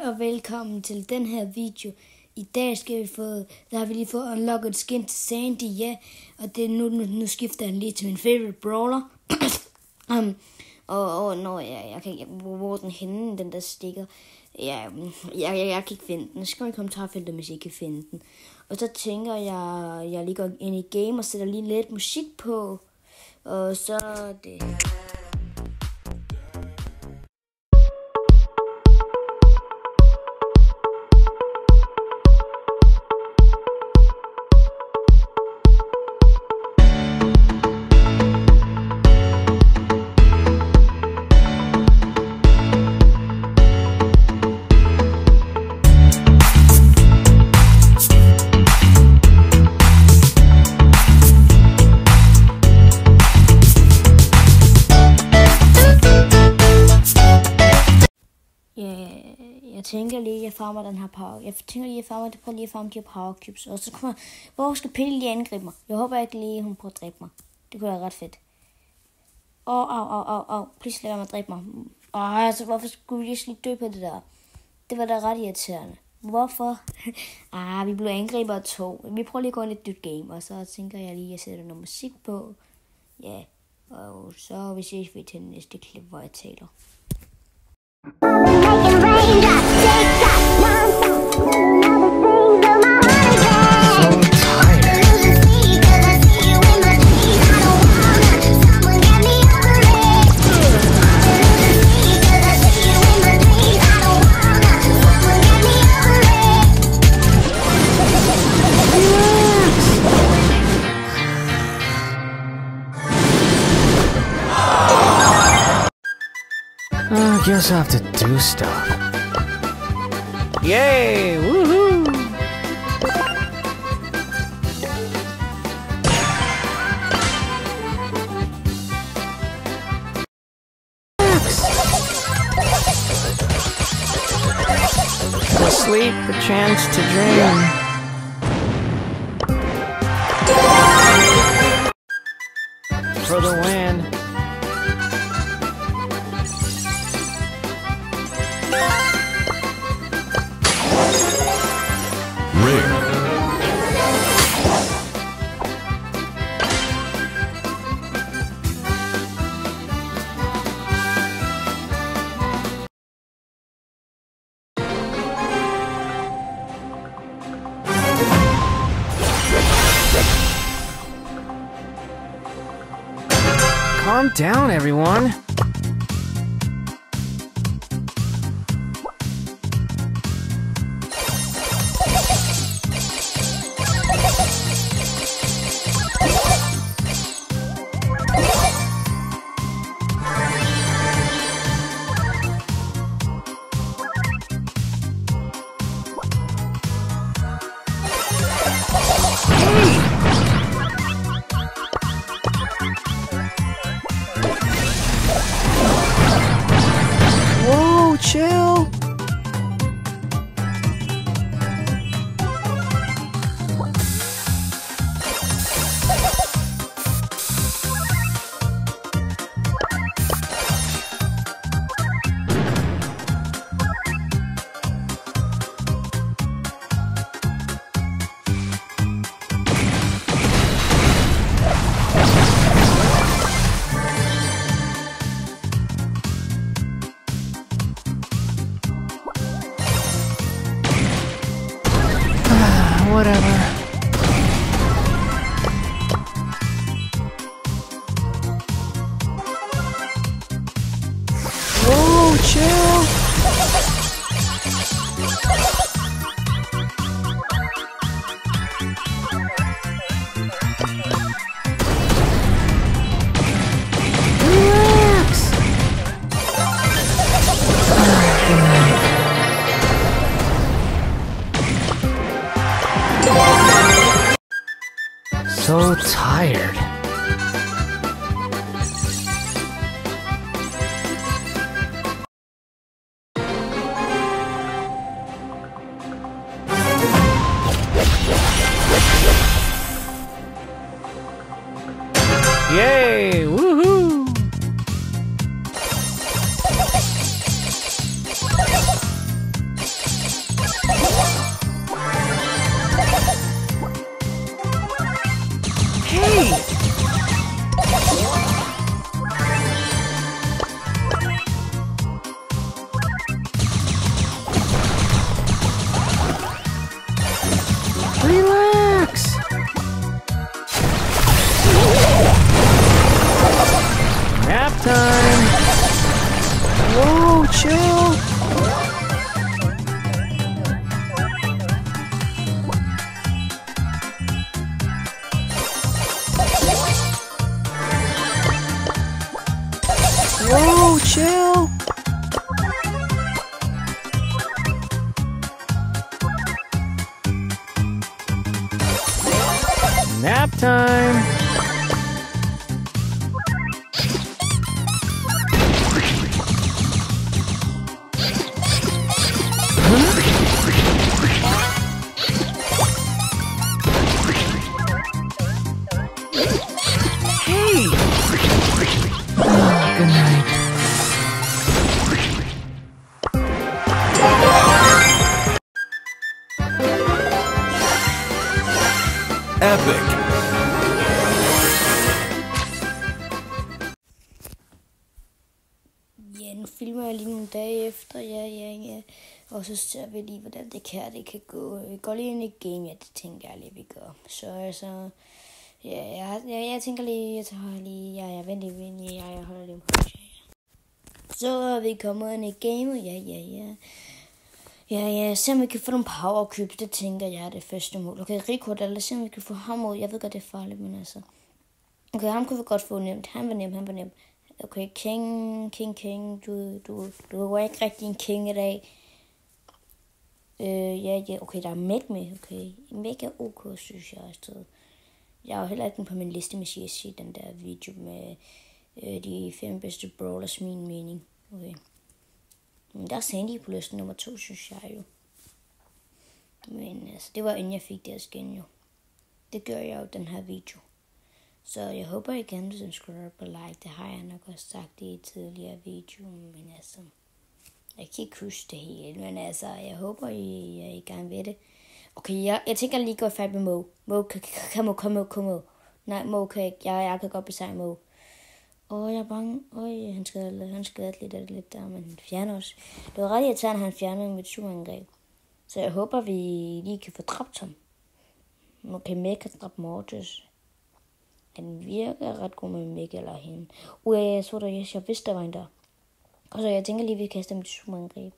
og velkommen til den her video. I dag har vi lige fået unlocket skin til Sandy, ja. Og det er nu skifter jeg lige til min favorite brawler. Hvor den henne, den der stikker. Ja, jeg kan ikke finde den. Så kan man i kommentarfeltet, hvis I kan finde den. Og så tænker jeg lige går ind i game og sætter lige lidt musik på. Og så det her. Jeg tænker lige, at jeg farmer den her power. Jeg tænker lige, at jeg prøver lige at farme de her power cubes. Og så kommer, hvor skal Pille lige angribe mig? Jeg håber ikke lige, hun prøver at dræbe mig. Det kunne være ret fedt. Please lad mig at dræbe mig. Altså, hvorfor skulle vi lige dø på det der? Det var da ret irriterende. Hvorfor? Vi blev angrebet af 2. Vi prøver lige at gå ind i et nyt game. Og så tænker jeg lige, at jeg sætter noget musik på. Ja, og så vi ses vi til næste klip, hvor jeg taler. I guess I have to do stuff. Yay! Woohoo! For sleep, a chance to dream. For the win. Calm down, everyone. Chill. Whatever. Whoa, chill. Relax. Good night. So tired. Yay! Woohoo! time. Hey! Good night. Epic. Ja, nu filmer jeg lige nogle dage efter, ja. Og så ser vi lige, hvordan det kan gå. Vi går lige ind i game, ja, det tænker jeg lige, vi gør. Så altså, ja, jeg tænker lige, jeg tager lige, jeg venter lige, jeg holder lige på. Så er vi kommet ind i gamet, ja. Ja, se om vi kan få nogle power cubes, det tænker jeg er det første mål. Okay, Rico, lad os se om vi kan få ham ud. Jeg ved godt, det er farligt, men altså. Okay, ham kunne vi godt få nemt. Han var nem. Okay, King, du var ikke rigtig en king i dag. Ja, okay, der er Meg med, okay. Meg er ok, synes jeg også. Jeg har jo heller ikke på min liste med CSC, den der video med de 5 bedste brawlers, min mening. Okay. Men der er Sandy på listen nummer 2, synes jeg jo. Men altså, det var inden jeg fik deres skin jo. Det gør jeg jo den her video. Så jeg håber I gerne vil subscribe og like. Det har jeg nok også sagt i tidligere video. Men altså, jeg kan ikke huske det hele. Men altså, jeg håber I gerne ved det. Okay, jeg tænker lige gå fat med Mo. Mo, kom Mo. Nej, Mo kan ikke. Jeg kan godt besejre Mo. Jeg er bange. Han skadede lidt der, men han fjerner os. Det var ret irriterende, at han fjernede mit superangreb. Så jeg håber, vi lige kan få dræbt ham. Okay, Meg kan dræbe Mortis. Han virker ret god med Meg eller hende. Jeg så der, jeg vidste, der var en der. Og så jeg tænker lige, vi kaster mit superangreb.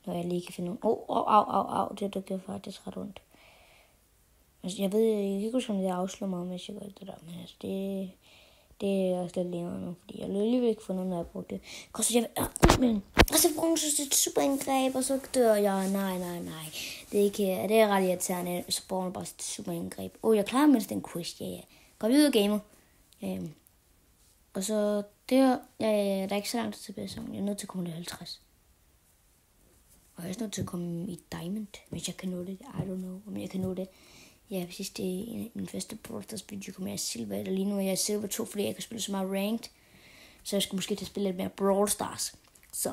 Når jeg lige kan finde nogen. Au. Det gør faktisk ret ondt. Altså, jeg ikke huske, om det afslår mig, hvis jeg gør det der. Men altså, det er også lidt længere nu, fordi jeg alligevel ikke få noget, når jeg bruger det. Og så får jeg et superangreb, og så dør jeg. Nej. Det er ikke, det er ret irriterende, så bruger man bare et superangreb. Jeg klarer mindst den quest, ja. Går vi ud af gamet. Og så der er ikke så langt tilbage, så jeg er nødt til at komme til 50. Og jeg er også nødt til at komme i Diamond, hvis jeg kan nå det. I don't know, om jeg kan nå det. Ja, hvis det er min første Brothers video, kommer jeg Silver, eller lige nu er jeg Silver 2, fordi jeg kan spille så meget ranked. Så jeg skal måske til at spille lidt mere Brawl Stars. Så,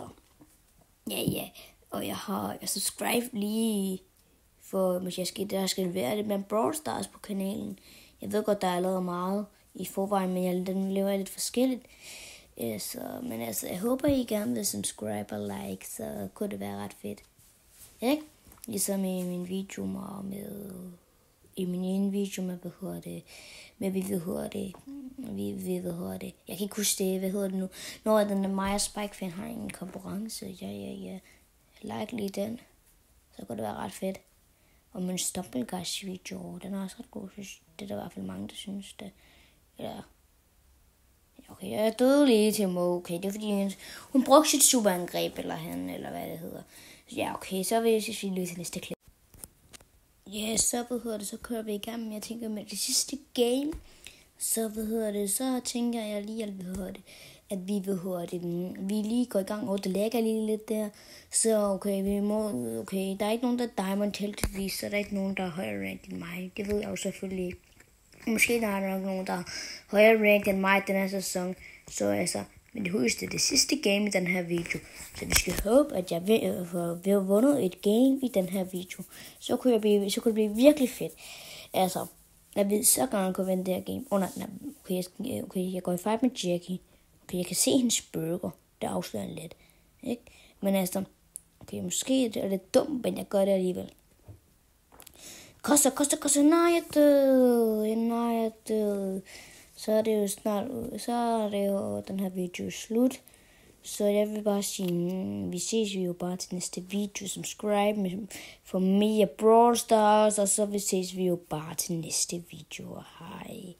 ja. Og jeg har subscribe lige, for hvis der skal være lidt mere Brawl Stars på kanalen. Jeg ved godt, der er allerede meget i forvejen, men den lever lidt forskelligt. Men altså, jeg håber, I gerne vil subscribe og like, så kunne det være ret fedt. Ikke? Ligesom i min video med i min ene video med, jeg kan ikke huske det, hvad hedder det nu, når den der Maja Spike-fan har en konkurrence, ja, like lige den, så kunne det være ret fedt. Og min Stumbleguys video, den er også ret god, synes det er der i hvert fald mange, der synes det, okay, jeg døde lige til Mo, okay, det er fordi, hun brugte sit superangreb, eller hvad det hedder, ja, okay, så vil jeg sige lige til næste klip. Ja, så kører vi i gang. Jeg tænker med det sidste game. Så tænker jeg lige, at vi lige går i gang, og det lægger lige lidt der. Så okay, der er ikke nogen, der er diamond heldigvis, så der er ikke nogen, der er højere rank end mig. Det ved jeg jo selvfølgelig ikke. Måske der er nok nogen, der er højere rank end mig den her sæson. Så altså, men det husk, det er det sidste game i den her video. Så vi skal håbe, at jeg vil have vundet et game i den her video. Så kunne det blive virkelig fedt. Altså, jeg ved så gerne kunne vinde det her game. Okay, jeg går i fight med Jackie. Okay, jeg kan se hendes burger. Det afslører lidt. Ikke? Men altså, okay, måske er det lidt dumt, men jeg gør det alligevel. Koster, nej, jeg er død. Så er det jo den her video slut. Så jeg vil bare sige, vi ses jo bare til næste video. Subscribe for mere Brawl Stars, og så vi ses vi jo bare til næste video. Hej.